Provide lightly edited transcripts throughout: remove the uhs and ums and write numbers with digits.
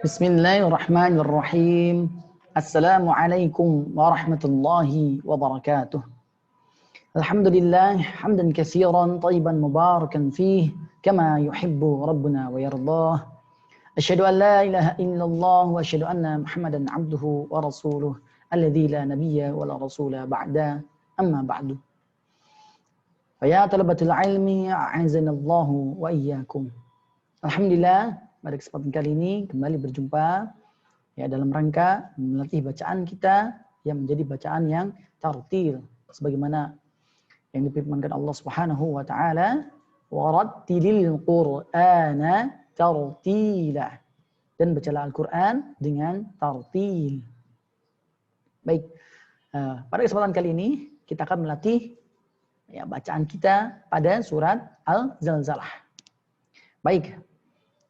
Bismillahirrahmanirrahim. Assalamualaikum warahmatullahi wabarakatuh. Alhamdulillah hamdan katsiran tayyiban mubarakan fih kama yuhibbu rabbuna wa yardah. Asyhadu an la ilaha illallah wa asyhadu anna Muhammadan abduhu wa rasuluh alladzi la nabiyya wa la rasula ba'da amma ba'du. Fa ya talabatul ilmi a'azanallahu wa iyyakum. Alhamdulillah pada kesempatan kali ini kembali berjumpa ya dalam rangka melatih bacaan kita yang menjadi bacaan yang tartil sebagaimana yang difirmankan Allah Subhanahu wa taala, warattilil qur'ana tartila, dan bacalah Al-Qur'an dengan tartil. Baik, pada kesempatan kali ini kita akan melatih ya bacaan kita pada surat Al-Zalzalah. Baik.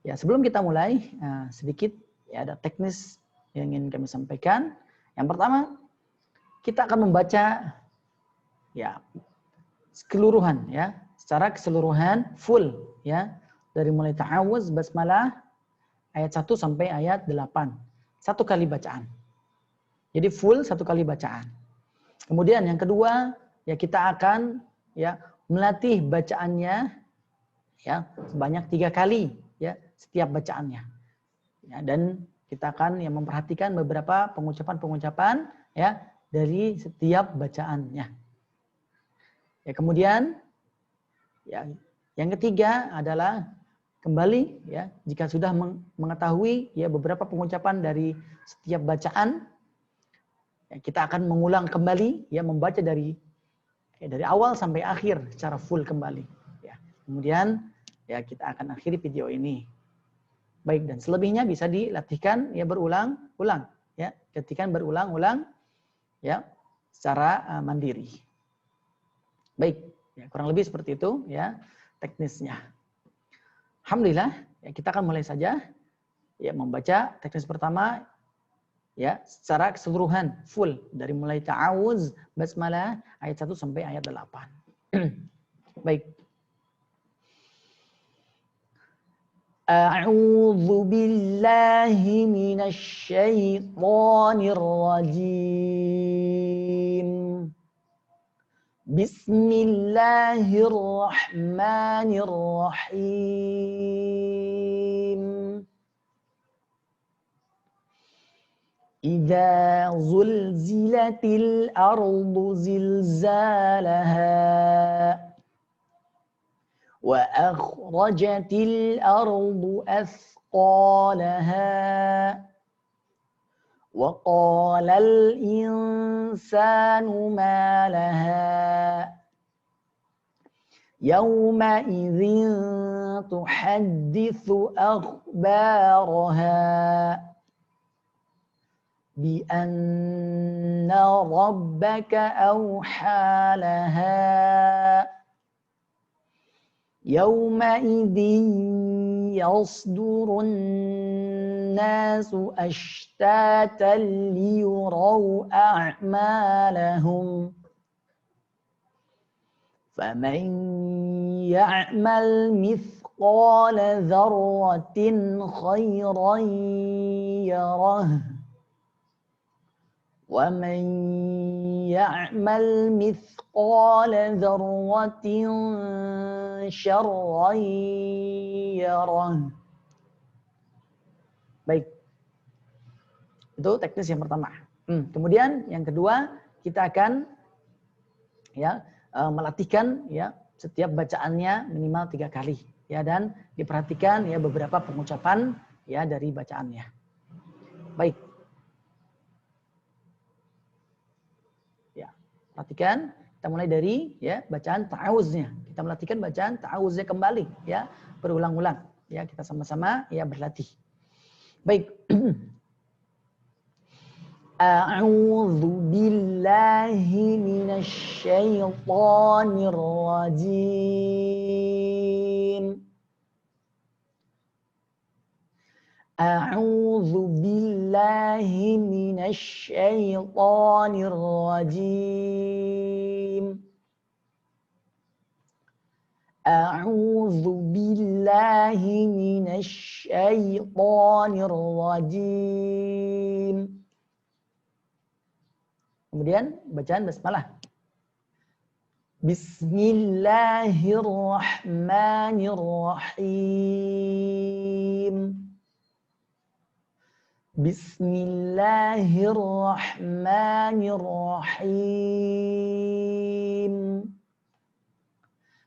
Ya, sebelum kita mulai, sedikit ya ada teknis yang ingin kami sampaikan. Yang pertama, kita akan membaca ya keseluruhan ya, secara keseluruhan full ya, dari mulai ta'awuz, basmalah ayat 1 sampai ayat 8. Satu kali bacaan. Jadi full satu kali bacaan. Kemudian yang kedua, ya kita akan ya melatih bacaannya ya sebanyak 3 kali ya setiap bacaannya. Ya, dan kita akan ya memperhatikan beberapa pengucapan-pengucapan ya dari setiap bacaannya. Ya, kemudian ya yang ketiga adalah kembali ya jika sudah mengetahui ya beberapa pengucapan dari setiap bacaan, ya, kita akan mengulang kembali ya membaca dari awal sampai akhir secara full kembali. Ya, kemudian ya kita akan akhiri video ini. Baik, dan selebihnya bisa dilatihkan ya berulang-ulang ya, ketika berulang-ulang ya secara mandiri. Baik, ya kurang lebih seperti itu ya teknisnya. Alhamdulillah, ya kita akan mulai saja ya membaca teknis pertama ya secara keseluruhan full dari mulai ta'awuz, basmalah ayat 1 sampai ayat 8. Baik. A'udzu billahi minasy syaithanir rajim. Bismillahirrahmanirrahim. Idza zulzilatil ardu zilzalaha وأخرجت الأرض أثقالها وقال الإنسان ما لها يومئذ تحدث أخبارها بأن ربك أوحى لها يومئذ يصدر الناس أشتاتا ليروا أعمالهم فمن يعمل مثقال ذرة خيرا يره ومن يعمل مثقال ذرة شرا يره. Baik. Itu teknis yang pertama. Kemudian yang kedua, kita akan ya melatihkan ya setiap bacaannya minimal 3 kali ya, dan diperhatikan ya beberapa pengucapan ya dari bacaannya. Baik. Perhatikan, kita mulai dari ya bacaan ta'awuznya. Kita melatihkan bacaan ta'awuznya kembali ya, berulang-ulang ya, kita sama-sama ya berlatih. Baik. A'udzu billahi minasy syaithanir rajim. A'udzu billahi minasy syaithanir rajim. A'udzu billahi minasy syaithanir rajim. Kemudian bacaan basmalah. Bismillahirrahmanirrahim. Bismillahirrahmanirrahim.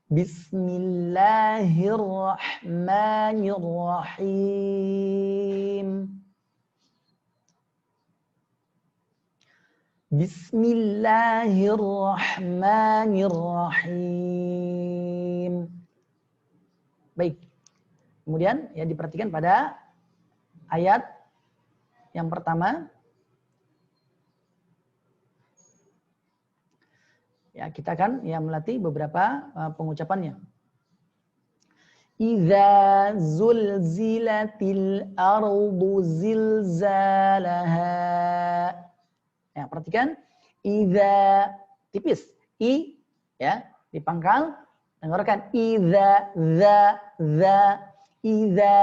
Bismillahirrahmanirrahim. Bismillahirrahmanirrahim. Baik. Kemudian ya diperhatikan pada ayat yang pertama. Ya, kita akan ya melatih beberapa pengucapannya. Idza zulzilatil ardu zilzalaha. Ya, perhatikan idza tipis i ya, dipangkal dengarkan idza idza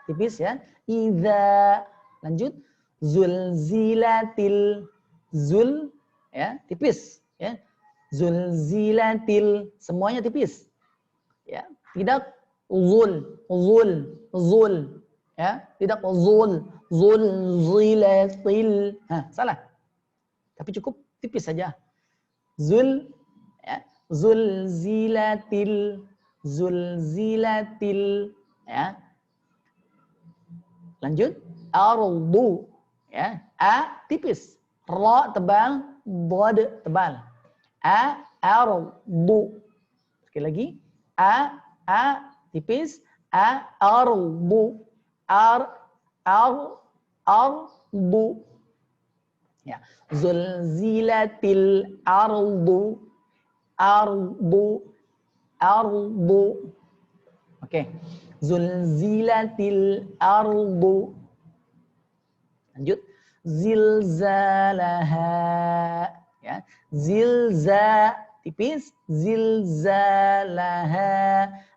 tipis ya. Idza lanjut zulzilatil zul ya, tipis ya. Zulzilatil semuanya tipis. Ya, tidak zul ya, tidak zulzilatil. Salah. Tapi cukup tipis saja. Zul ya, zulzilatil ya. Lanjut ardu ya, a tipis, ra tebal, dad tebal. Ardu. Sekali lagi a tipis, ardu. Ardu. Ya, zulzilatil ardu. Oke. Zulzilatil ardu. Lanjut zilzalaha ya. Zilza tipis, zilzalaha,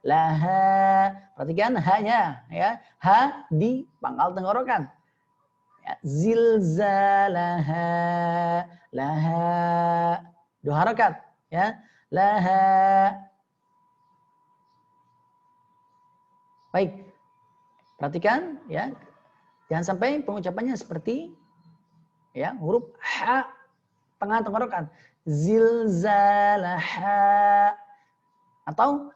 laha. Perhatikan hanya ya. Ha di pangkal tenggorokan. Ya, zilzalaha, laha. Dua harakat ya. Laha. Baik. Perhatikan ya. Jangan sampai pengucapannya seperti ya, huruf ha tengah tenggorokan. Zilzalaha. Atau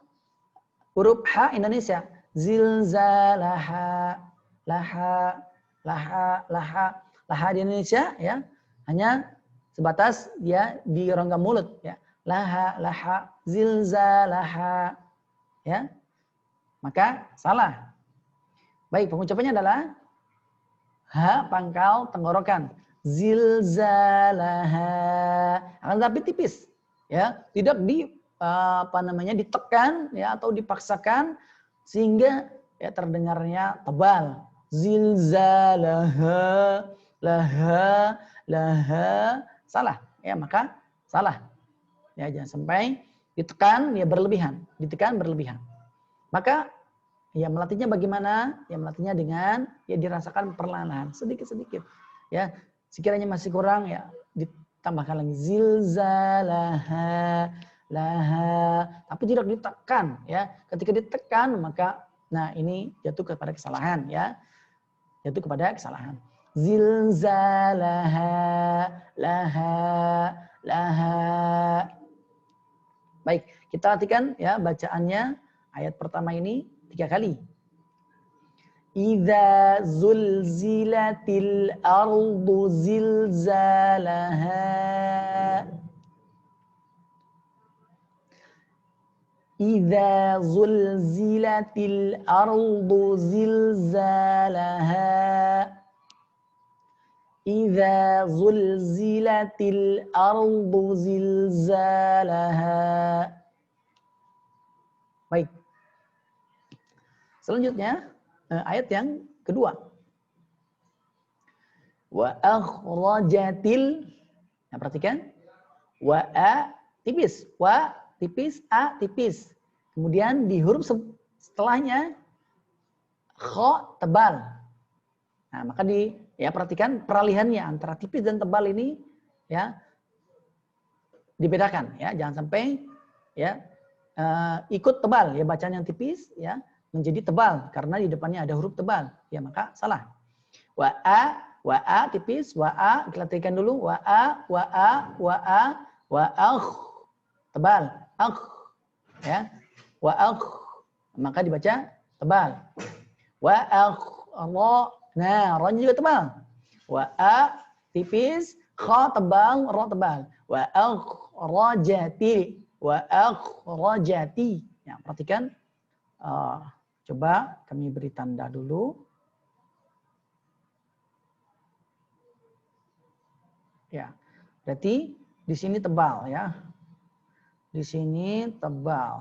huruf ha Indonesia. Zilzalaha. Laha. Laha di Indonesia ya, hanya sebatas dia di rongga mulut ya. Laha, zilzalaha ya. Maka salah. Baik, pengucapannya adalah ha pangkal tenggorokan. Zilzalaha. Akan tapi tipis ya, tidak ditekan ya atau dipaksakan sehingga ya terdengarnya tebal. Zilzalaha, laha, salah ya, maka salah ya, jangan sampai ditekan ya berlebihan, maka ya melatihnya bagaimana? Ya melatihnya dengan ya dirasakan perlahan, sedikit-sedikit ya, sekiranya masih kurang ya ditambahkan lagi zilzalaha, laha, tapi tidak ditekan ya. Ketika ditekan maka nah ini jatuh kepada kesalahan ya. Zilzalaha, laha. Baik, kita perhatikan ya bacaannya ayat pertama ini 3 kali. Idza zulzilatil ardu zilzalaha. Idza zulzilatil ardu zilzalaha. Idza zulzilatil ardu zilzalaha. Baik. Selanjutnya ayat yang kedua. Wa akhrajatil. Nah, perhatikan. Wa a tipis, wa tipis, a tipis. Kemudian di huruf setelahnya kha tebal. Nah, maka perhatikan peralihannya antara tipis dan tebal ini ya dibedakan ya, jangan sampai ya ikut tebal ya, bacaan yang tipis ya menjadi tebal karena di depannya ada huruf tebal ya, maka salah. Wa a tipis, wa a kita latihkan dulu, wa a tebal, ya, wa maka dibaca tebal. Wa nah ra-nya juga tebal. Wa a tipis, kha tebal, ra tebal. Wa akhrajati. Ya, perhatikan. Coba kami beri tanda dulu. Ya, berarti di sini tebal ya. Di sini tebal.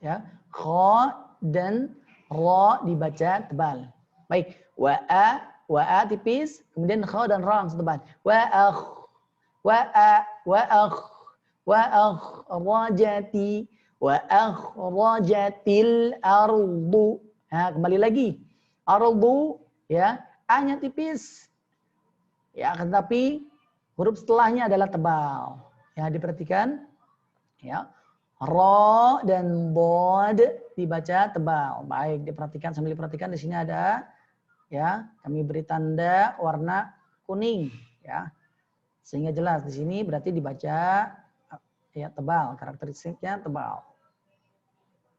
Ya, kha dan ra dibaca tebal. Baik, wa a tipis, kemudian kha dan ra langsung tebal. Akhrajati wa akhrajatil ardu. Nah, kembali lagi. Ardu ya, a-nya tipis. Ya, tetapi huruf setelahnya adalah tebal. Ya, diperhatikan. Ya. Ra dan bod dibaca tebal. Baik, diperhatikan, sambil diperhatikan di sini ada ya, kami beri tanda warna kuning ya. Sehingga jelas di sini berarti dibaca ya tebal, karakteristiknya tebal.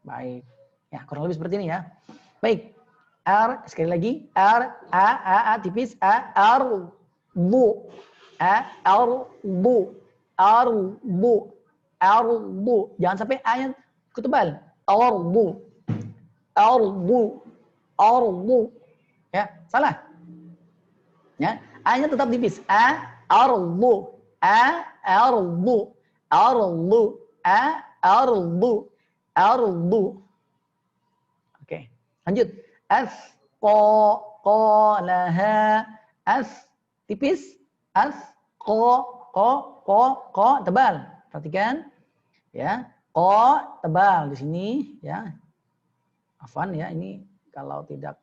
Baik. Ya, kurang lebih seperti ini ya. Baik. Sekali lagi a tipis, bu arbu. Jangan sampai a-nya tebal. Arbu. Ya, salah. Ya, a-nya tetap tipis. Arbu. Oke, lanjut. Qalaha tipis, tebal. Perhatikan ya, tebal di sini ya. Afwan ya, ini kalau tidak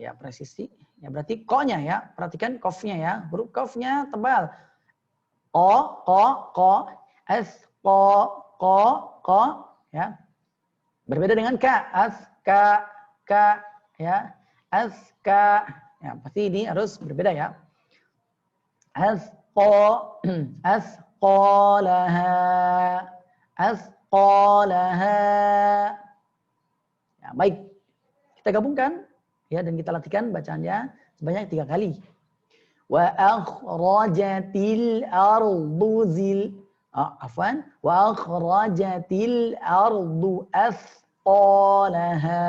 ya presisi ya berarti ko-nya ya. Perhatikan kofnya ya. Huruf kofnya tebal. Ko ya. Berbeda dengan ka, ya. Ya, pasti ini harus berbeda ya. Asqalaha. Ya, baik. Kita gabungkan ya dan kita latihkan bacaannya sebanyak 3 kali. Wa akhrajatil ardu wa akhrajatil ardu asqalaha.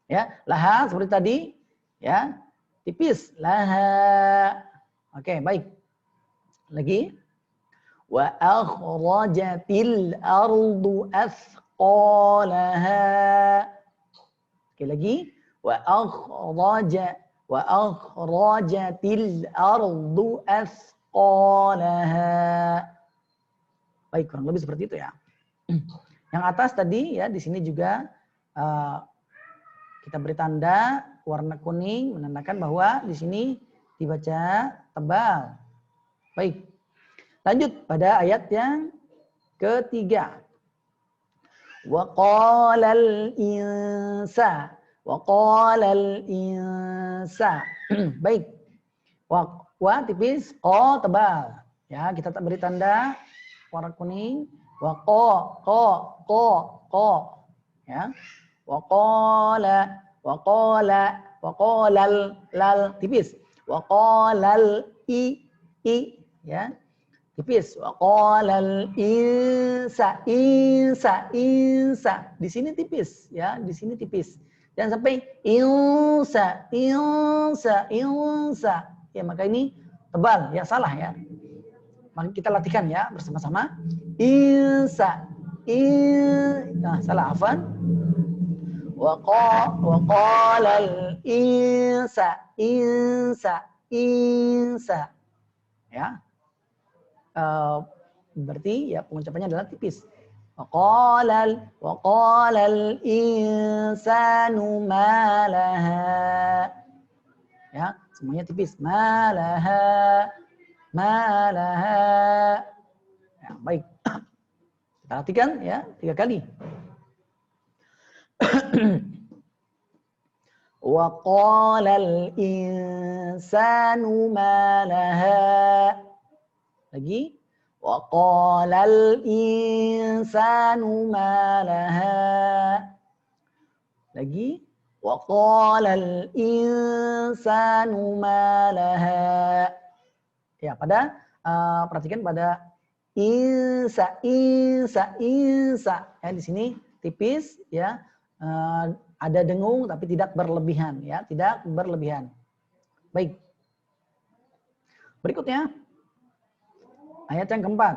Ya, laha seperti tadi ya, tipis laha. Oke, baik. Lagi. Wa akhrajatil ardu asqalaha. Sekali lagi. Wa akhrajatil ardu asqalaha. Baik, kurang lebih seperti itu ya. Yang atas tadi ya, di sini juga kita beri tanda warna kuning menandakan bahwa di sini dibaca tebal. Baik. Lanjut pada ayat yang ketiga. Wa qalal insa. Baik. Wa tipis, qa tebal. Ya, kita beri tanda warna kuning. Wa qa. Ya. Wa qalal lal tipis. Wa qalal i ya. Tipis. Wa qalal insa. Di sini tipis ya, di sini tipis. Jangan sampai insa. Ya, maka ini tebal ya, salah ya. Maka kita latihkan ya bersama-sama. Insa. Nah, salah, afan. Wa qalal insa. Ya. berarti ya pengucapannya adalah tipis. Waqalal insanu ma laha. Ya, semuanya tipis. Ma laha. Ya, baik. Perhatikan ya, 3 kali. Waqalal insanu ma laha. Lagi. Waqalal insanu ma laha. Lagi. Waqalal insanu ma laha. Ya, perhatikan pada insa. Ya, di sini tipis ya. Ada dengung tapi tidak berlebihan ya, tidak berlebihan. Baik. Berikutnya ayat yang keempat.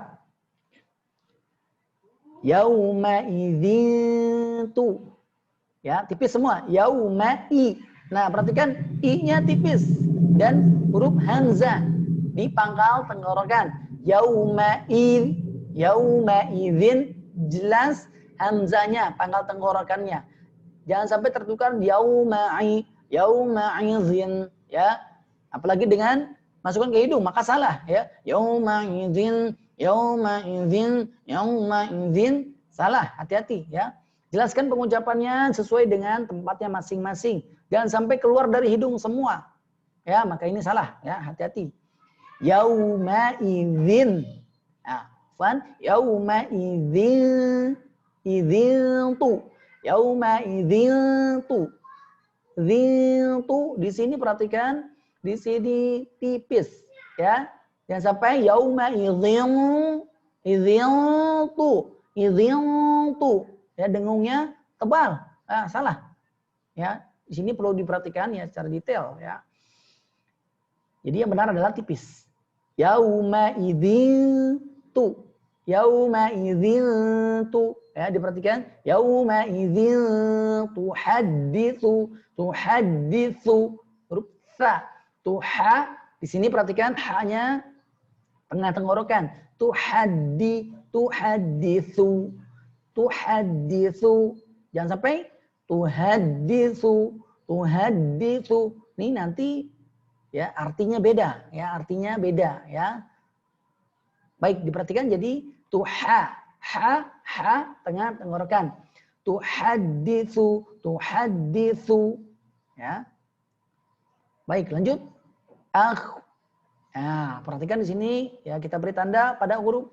Yauma idzin tu. Ya, tipis semua. Yauma i. Nah, perhatikan i-nya tipis dan huruf hamzah di pangkal tenggorokan. Yauma idzin jelas hamzahnya, pangkal tenggorokannya. Jangan sampai tertukar yauma idzin ya. Apalagi dengan masukkan ke hidung maka salah ya. Yauma idzin salah, hati-hati ya. Jelaskan pengucapannya sesuai dengan tempatnya masing-masing. Jangan sampai keluar dari hidung semua. Ya, maka ini salah ya, hati-hati. Yauma idzin. Nah, yauma idzin tu. Yauma idzin tu. Di sini perhatikan, di sini tipis ya. Jangan sampai yauma idzin tu. Ya, dengungnya tebal. Salah. Ya, di sini perlu diperhatikan ya secara detail ya. Jadi yang benar adalah tipis. Yauma idzin tu. Yauma idzin tu. Ya, diperhatikan. Yauma idzin tuhaditsu. Huruf sa. Tuha. Di sini perhatikan ha-nya tengah tenggorokan. Tuhaditsu. Jangan sampai tuhaditsu. Ini nanti ya artinya beda ya, Baik, diperhatikan jadi tuha, ha tengah tenggorokan. Tuhaditsu ya. Baik, lanjut. Nah, perhatikan di sini ya, kita beri tanda pada huruf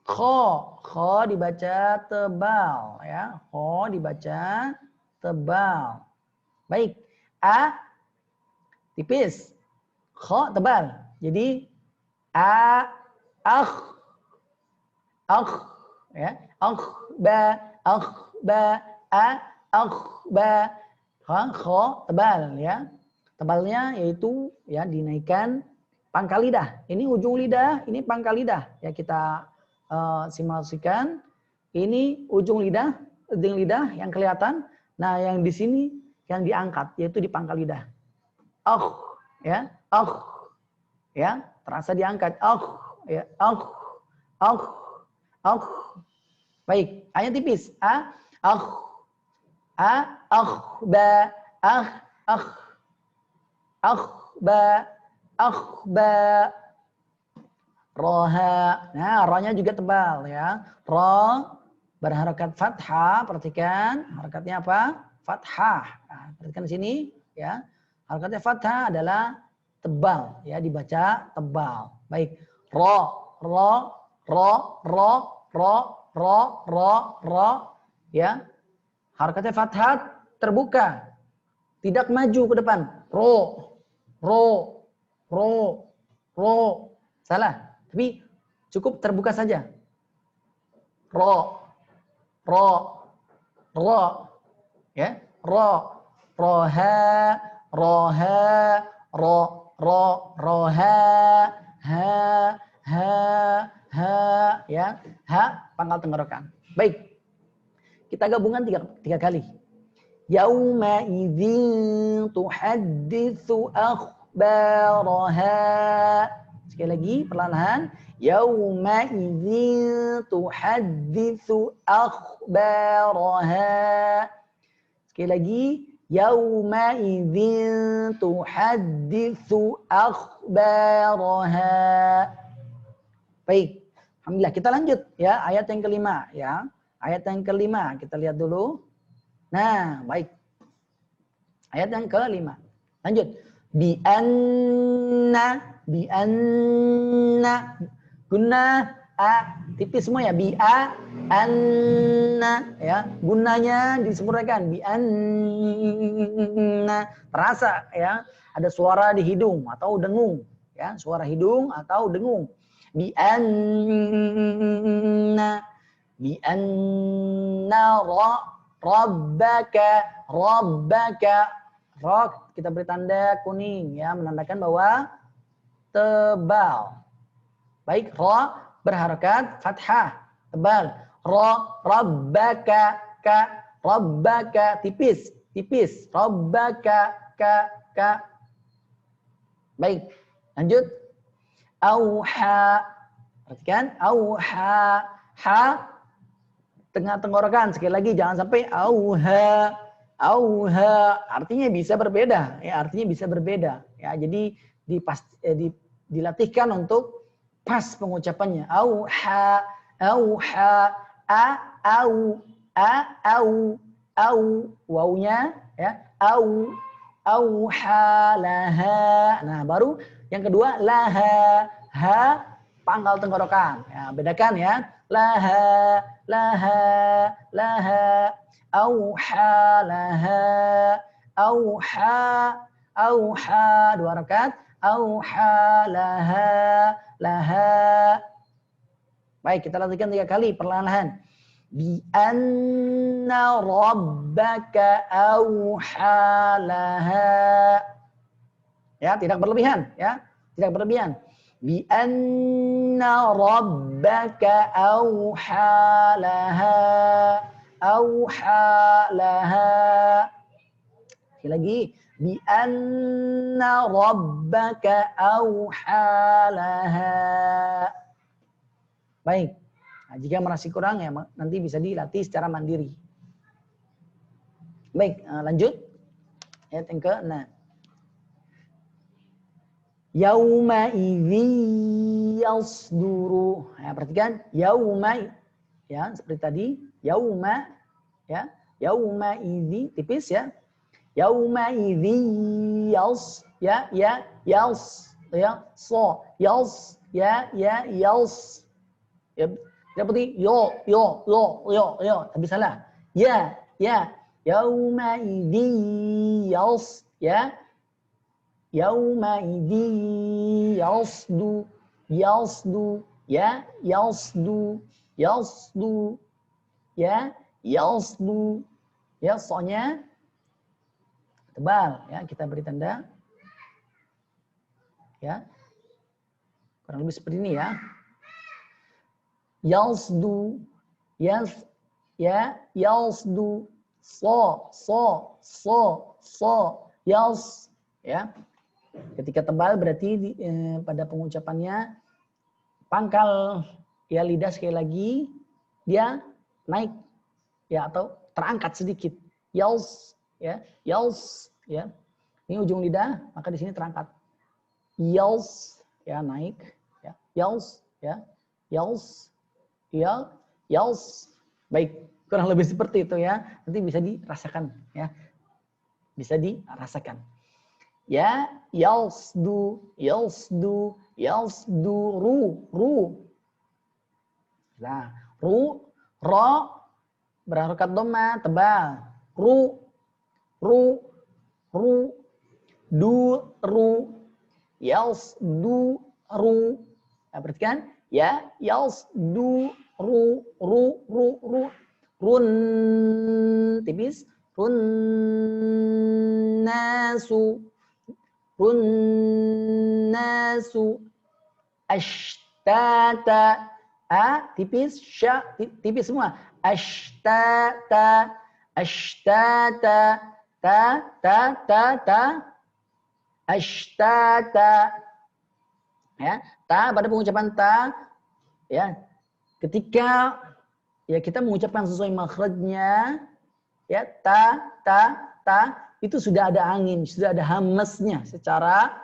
kho. Kho dibaca tebal ya. Kho dibaca tebal. Baik. A tipis. Kho tebal. Jadi ya. Kho tebal ya. Tebalnya yaitu ya dinaikkan pangkal lidah. Ini ujung lidah, ini pangkal lidah. Ya, kita simulasikan. Ini ujung lidah, dinding lidah yang kelihatan. Nah, yang di sini yang diangkat yaitu di pangkal lidah. Ya, ya, terasa diangkat. Ya, baik, hanya tipis. Roha. Nah, rohnya juga tebal ya. Roh berharakat fathah. Perhatikan harakatnya apa? Fathah. Nah, perhatikan di sini ya. Harakatnya fathah adalah tebal ya, dibaca tebal. Baik. Ro ya. Harakatnya fathah terbuka. Tidak maju ke depan. Ro. Salah. Tapi cukup terbuka saja. Ro. Ya. Roha. Ha. Ya. Ha. Pangkal tenggorokan. Baik. Kita gabungkan tiga kali. Yauma idzin tuhadditsu akhbaraha. Sekali lagi perlahan. Yauma idzin tuhadditsu akhbaraha. Sekali lagi. Yauma idzin tuhadditsu akhbaraha. Baik. Alhamdulillah, kita lanjut ya ayat yang kelima ya. Ayat yang kelima kita lihat dulu. Nah, baik. Ayat yang kelima. Lanjut. Bi anna guna a tipis semua ya. Bi a anna ya. Gunanya disempurnakan. Bi anna terasa ya. Ada suara di hidung atau dengung ya. Suara hidung atau dengung. Bi anna rabbaka rock kita beri tanda kuning ya, menandakan bahwa tebal. Baik, ra berharakat fathah tebal. Rabbaka tipis rabbaka ka. Baik, lanjut. Auha, perhatikan auha, ha tengah tenggorokan, sekali lagi jangan sampai auha artinya bisa berbeda ya, artinya bisa berbeda ya. Jadi dilatihkan untuk pas pengucapannya. Auha au wawunya ya, auha laha. Nah, baru yang kedua laha, ha pangkal tenggorokan ya, bedakan ya. Laha auha laha auha dua rakaat. Auha laha. Baik, kita lanjutkan 3 kali perlahan-lahan. Bi anna rabbaka auha laha. Ya, tidak berlebihan ya, tidak berlebihan. Bi anna rabbaka auha laha Sekali lagi. Bi anna rabbaka auha laha. Baik. Nah, jika merasa kurang ya nanti bisa dilatih secara mandiri. Baik, lanjut. Ayat yang ke-6. Yauma idzi yasduru. Ya, perhatikan yauma ya, seperti tadi yauma ya. Yauma idzi tipis ya. Yauma idzi yas ya so yas ya yas. Ya, seperti yo tapi salah. Ya. Yauma idzi yas ya. Yauma idzi yasdu ya yasdu ya yasdu ya, soalnya tebal ya, kita beri tanda ya, kurang lebih seperti ini ya. Yasdu yas ya yasdu so yas ya. Ketika tebal berarti pada pengucapannya pangkal ya lidah sekali lagi dia naik ya atau terangkat sedikit. Yals ya. Ini ujung lidah maka di sini terangkat. Yals ya naik ya. Yals ya. Yals. Baik, kurang lebih seperti itu ya. Nanti bisa dirasakan ya. Bisa dirasakan. Ya, yasdu, ru. Nah, ra berharakat dhamma tebal. Ru, yasdu, ru. Nah, perhatikan ya, yasdu, ru. Run tipis, run nasu ashtata tipis sya tipis semua ashtata ta ashtata Ya, ta pada pengucapan ta, ya, ketika ya kita mengucapkan sesuai makhrajnya, ya ta itu sudah ada angin, sudah ada hamesnya secara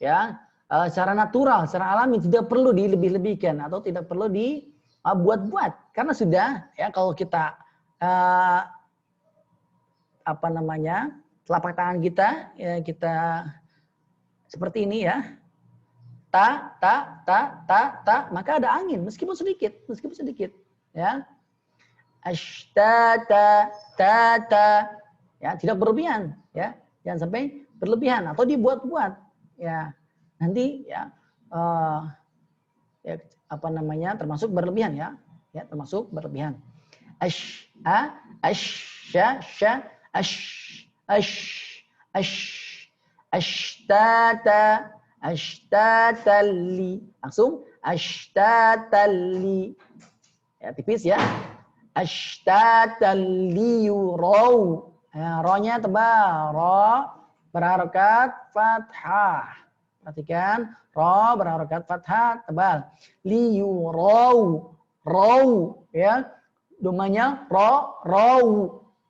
ya secara natural, secara alami, tidak perlu dilebih-lebihkan atau tidak perlu dibuat-buat karena sudah ya kalau kita apa namanya telapak tangan kita ya kita seperti ini ya ta maka ada angin meskipun sedikit ya ashtata ta ya tidak berlebihan ya jangan sampai berlebihan atau dibuat-buat ya nanti ya ya apa namanya termasuk berlebihan ya termasuk berlebihan ashtatali langsung ashtatali ya tipis ya ashtatali raw ya, ro-nya tebal ro berharokat fathah perhatikan ro berharokat fathah tebal liyu raw ya domanya raw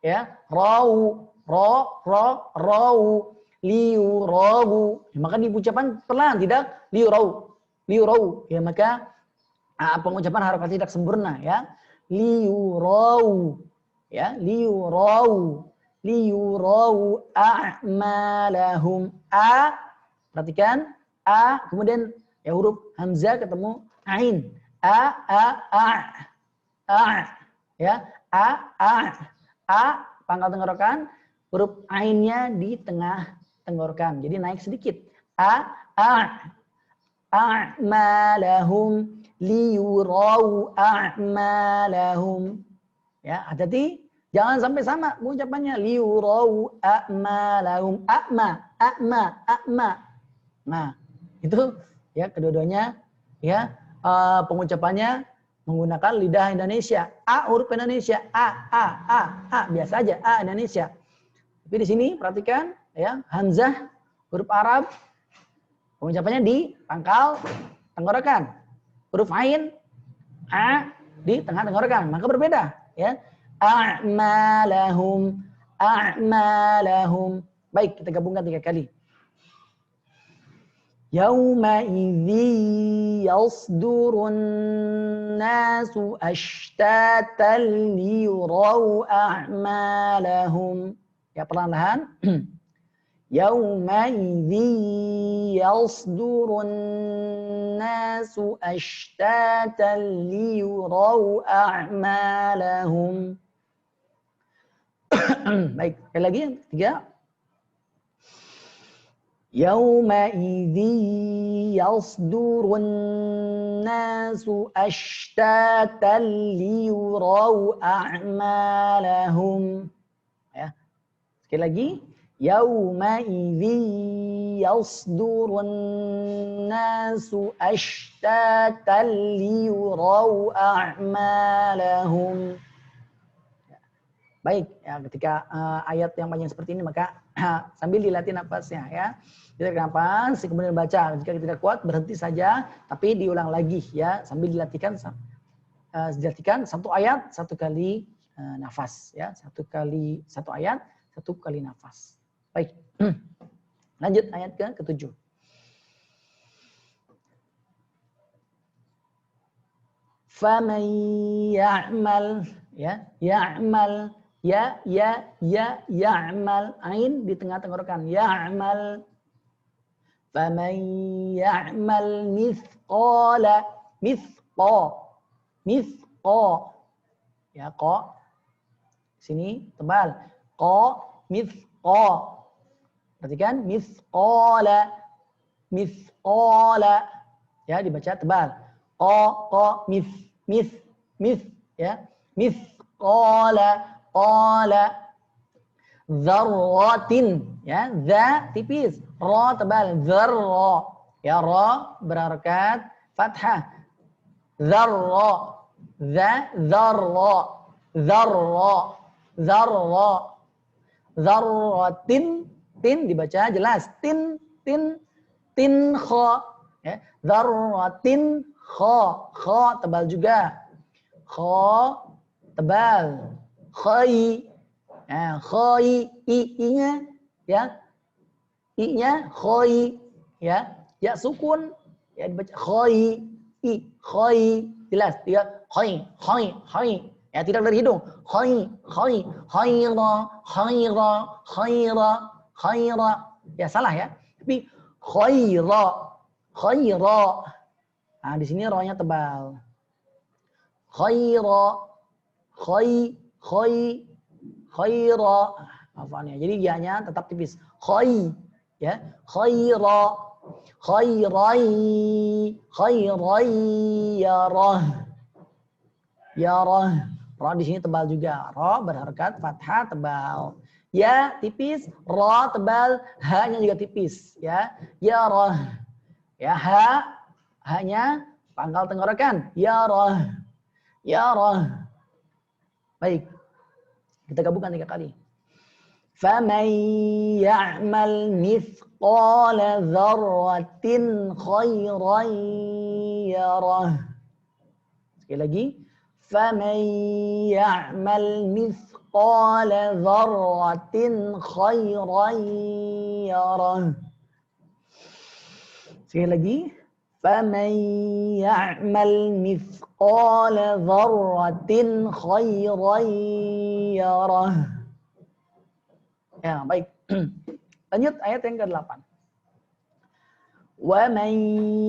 ya raw liu rawu maka diucapkan pelan tidak liu rawu ya maka pengucapan harokat tidak sempurna ya liu rawu ya liu rawu a'malahum perhatikan kemudian ya huruf hamzah ketemu ain ya pangkal tenggorokan huruf ainnya di tengah tenggorokan jadi naik sedikit a'malahum liyurau a'malahum ya hati-hati jangan sampai sama pengucapannya liyurau a'malahum a'ma nah itu ya kedua-duanya ya pengucapannya menggunakan lidah Indonesia huruf Indonesia a biasa aja Indonesia tapi di sini perhatikan ya hamzah huruf Arab pengucapannya di pangkal tenggorokan huruf ain di tengah tenggorokan maka berbeda ya a'malahum baik kita gabungkan 3 kali yauma idzi yasdurun nasu ashtatan liyurau a'malahum ya perlahan-lahan yauma idzi yasdurun nasu ashtatan liyurau a'malahum baik sekali lagi yang ketiga yauma idzi yasdurun nasu ashtatan liyurau a'malahum ya sekali lagi yauma idzi yasdurun nasu ashtatan liyurau a'malahum baik ya ketika ayat yang panjang seperti ini maka sambil dilatih nafasnya ya kita nafas kemudian baca jika tidak kuat berhenti saja tapi diulang lagi ya sambil dilatihkan satu ayat satu kali nafas ya satu ayat satu kali nafas baik lanjut ayat ke-7 faman ya'mal ya ya'mal ya'mal ain di tengah tenggorokan ya'mal faman ya'mal mithqala ya qa sini tebal qa mithqa perhatikan mithqala ya dibaca tebal qa mith ya mithqala dzarratin ya za tipis ra tebal dzarra ya ra berharakat fathah dzarra dzarratin tin dibaca jelas tin kha Ya, dzarratin kha tebal juga. Kha tebal. Khai. Nah, khai i-nya ya. I-nya khai ya. Ya sukun ya dibaca khai khai jelas dia khai ya tidak dari hidung khaira ya salah ya tapi khaira nah di sini rohnya tebal khaira khaira ya jadi ya-nya tetap tipis ya khaira khairai yarah ra di sini tebal juga ra berharakat fathah tebal ya tipis ra tebal ha-nya juga tipis ya yarah ya ha-nya pangkal tenggorokan yarah baik kita gabungkan 3 kali فَمَنْ يَعْمَلْ مِثْقَالَ ذَرَّةٍ خَيْرًا يَرَهُ. Sekali lagi. فَمَنْ يَعْمَلْ مِثْقَالَ ذَرَّةٍ خَيْرًا يَرَهُ. Sekali lagi. فَمَنْ يَعْمَلْ مِثْقَالَ ذَرَّةٍ خَيْرًا يَرَهُ. Ya, baik. Lanjut ayat yang ke-8. Wa man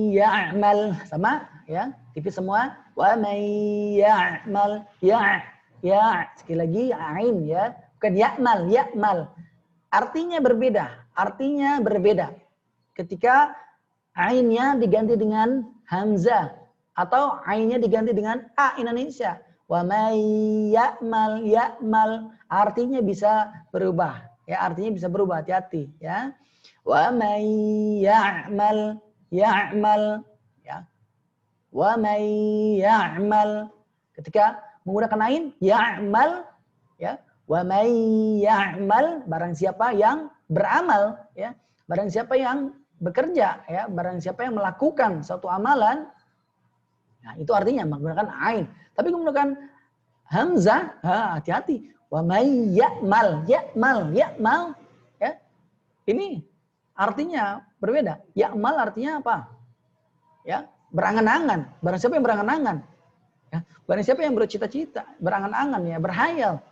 ya'mal sama ya, tipis semua. Wa man ya'mal ya sekali lagi ain ya, bukan ya'mal. Artinya berbeda. Ketika ainnya diganti dengan hamzah atau ainnya diganti dengan a Indonesia. Wa man ya'mal artinya bisa berubah. Ya, artinya bisa berubah, hati-hati ya. Wa man ya'mal ya. Wa man ya'mal ketika menggunakan ain ya'mal ya. Wa man ya'mal barang siapa yang beramal ya. Barang siapa yang bekerja ya, barang siapa yang melakukan suatu amalan. Nah, itu artinya menggunakan ain. Tapi menggunakan hamzah, hati-hati. Wa may ya'mal ya. Ini artinya berbeda. Ya'mal artinya apa? Ya, berangan-angan. Barang siapa yang berangan-angan. Ya, barang siapa yang bercita-cita, berangan-angan ya, berhayal.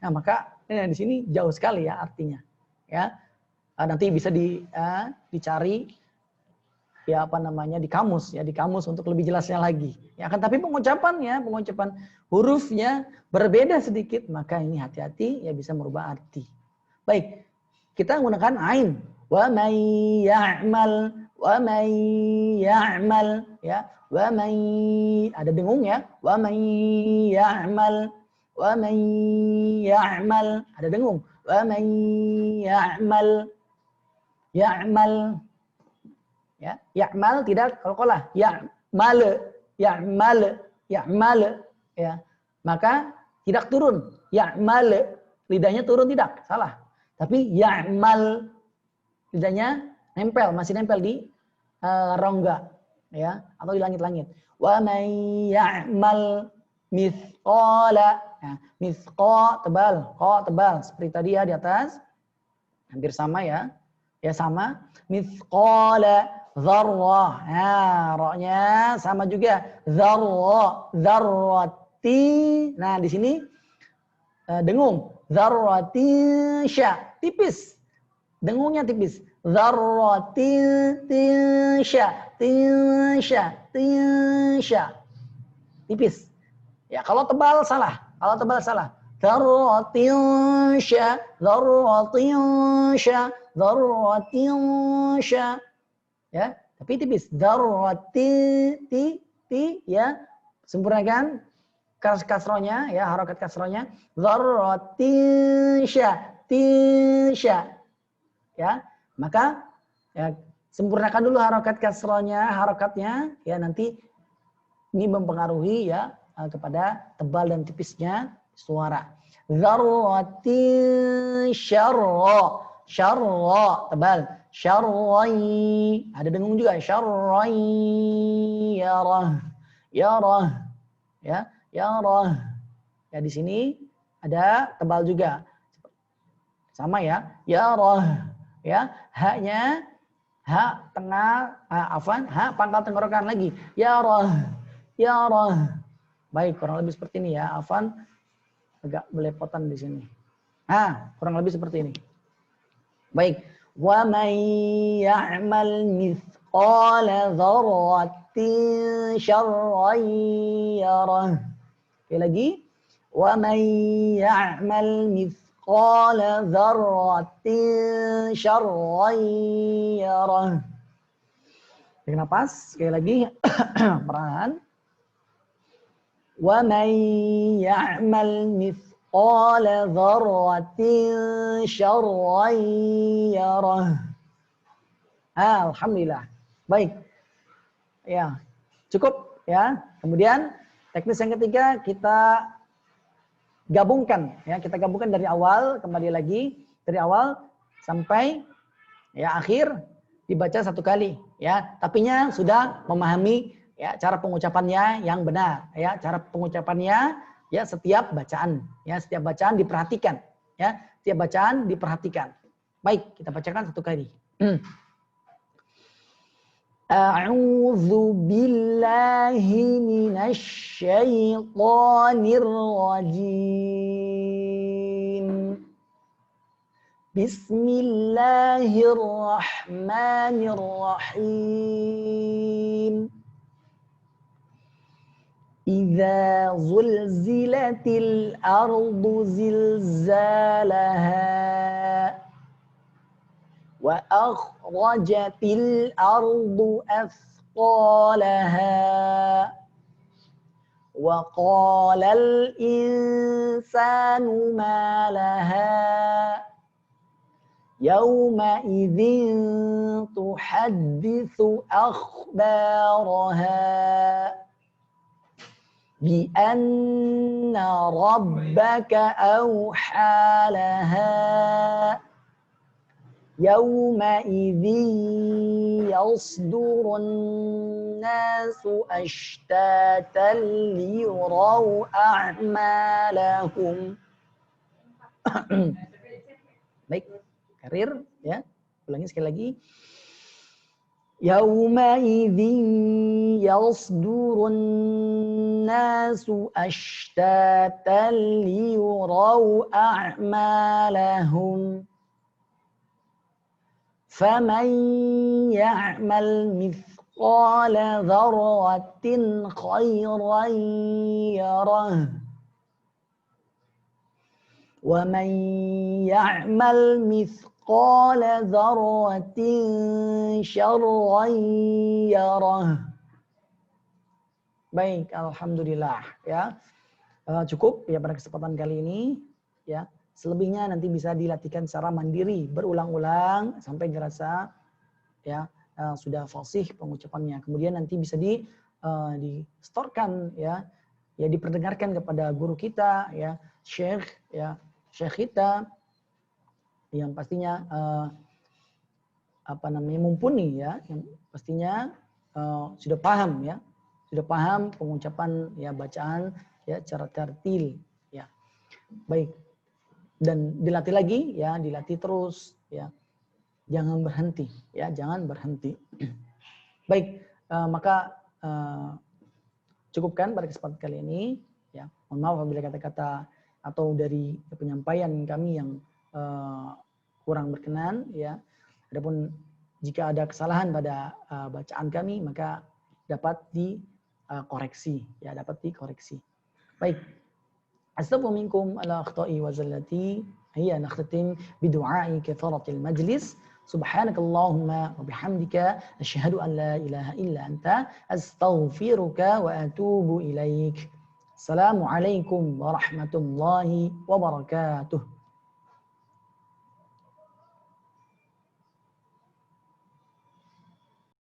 Nah, maka di sini jauh sekali ya artinya. Ya. Nanti bisa dicari ya di kamus untuk lebih jelasnya lagi. Ya kan tapi pengucapan hurufnya berbeda sedikit, maka ini hati-hati ya bisa merubah arti. Baik. Kita menggunakan ain. Wa may ya'mal ya. Wa may ada dengung ya. Wa may ya'mal ada dengung. Wa may ya'mal ya, ya'mal tidak qalqalah, ya'mal ya. Maka tidak turun. Ya'mal lidahnya turun tidak, salah. Tapi ya'mal lidahnya masih nempel di rongga ya atau di langit-langit. Wa may ya'mal mithqala. Nah, mithqa tebal, qa tebal seperti tadi ya di atas. Hampir sama ya. Ya sama. Mithqala dzarrah. Nah, ra-nya sama juga. Dzarrati. Nah, di sini dengung. Dzarratin sya. Tipis. Dengungnya tipis. Dzarratin sya. Tipis. Ya, kalau tebal salah. Dzarratin sya. Ya, tapi tipis. Dzarrati ya. Sempurnakan kasrohnya ya, harokat kasrohnya. Dzarratin sya. Ya, maka ya, sempurnakan dulu harokat kasrohnya, harokatnya ya, nanti ini mempengaruhi ya kepada tebal dan tipisnya suara. Dzarratin syarra. syarra, tebal. Syarrai, ada dengung juga. Syarrai yarah. Yarah. Ya, yarah. Ya di sini ada tebal juga. Sama ya. Yarah. Ya, haknya ha tengah, ha pangkal tenggorokan lagi. Yarah. Yarah. Baik, kurang lebih seperti ini ya. Afan agak belepotan di sini. Kurang lebih seperti ini. Baik. Wa may ya'mal mithqala dzarratin syarran yarah. Sekali lagi. Wa may ya'mal mithqala dzarratin syarran yarah. Tarik nafas. Sekali lagi. Perlahan. Wa may ya'mal mithqala dzarratin syarran yarah. Alhamdulillah. Baik. Ya, cukup ya. Kemudian teknis yang ketiga kita gabungkan ya, kita gabungkan dari awal, kembali lagi dari awal sampai ya akhir dibaca satu kali ya. Tapinya sudah memahami ya cara pengucapannya yang benar ya, cara pengucapannya ya setiap bacaan diperhatikan ya, setiap bacaan diperhatikan. Baik, kita bacakan satu kali. A'udzu billahi minasy syaithanir rajim. Bismillahirrahmanirrahim. Idza zulzilatil ardu zilzalaha wa akhrajatil ardu athqalaha wa qalal insanu ma laha yawma idzin tuhadditsu akhbaraha bi anna rabbaka awha laha yawma idzin yasdurun nasu ashtatan liyuraw a'malahum. Baik, karir ya. Ulangi sekali lagi. Yawma idzin yasdurun nasu ashtatan liyuraw a'malahum. فَمَنْ يَعْمَلْ مِثْقَالَ ذَرَّةٍ خَيْرًا يَرَهُ وَمَنْ يَعْمَلْ مِثْقَالَ ذَرَّةٍ شَرًّا يَرَهُ. Baik, alhamdulillah ya. Cukup ya pada kesempatan kali ini ya. Selebihnya nanti bisa dilatihkan secara mandiri, berulang-ulang sampai dirasa ya sudah fasih pengucapannya. Kemudian nanti bisa di-storekan ya, diperdengarkan kepada guru kita ya, syekh kita yang pastinya mumpuni ya, yang pastinya sudah paham ya, pengucapan ya, bacaan ya secara tertil ya. Baik. Dan dilatih lagi ya, dilatih terus ya, jangan berhenti ya, jangan berhenti. Baik, maka cukupkan pada kesempatan kali ini ya. Mohon maaf apabila kata-kata atau dari penyampaian kami yang kurang berkenan ya. Adapun jika ada kesalahan pada bacaan kami maka dapat dikoreksi ya, dapat dikoreksi. Baik. أستغفر منكم على أخطائي وزلتي. هيا نختتم بدعاء كفارة المجلس. سبحانك اللهم وبحمدك أشهد أن لا إله إلا أنت أستغفرك وأتوب إليك. السلام عليكم ورحمة الله وبركاته.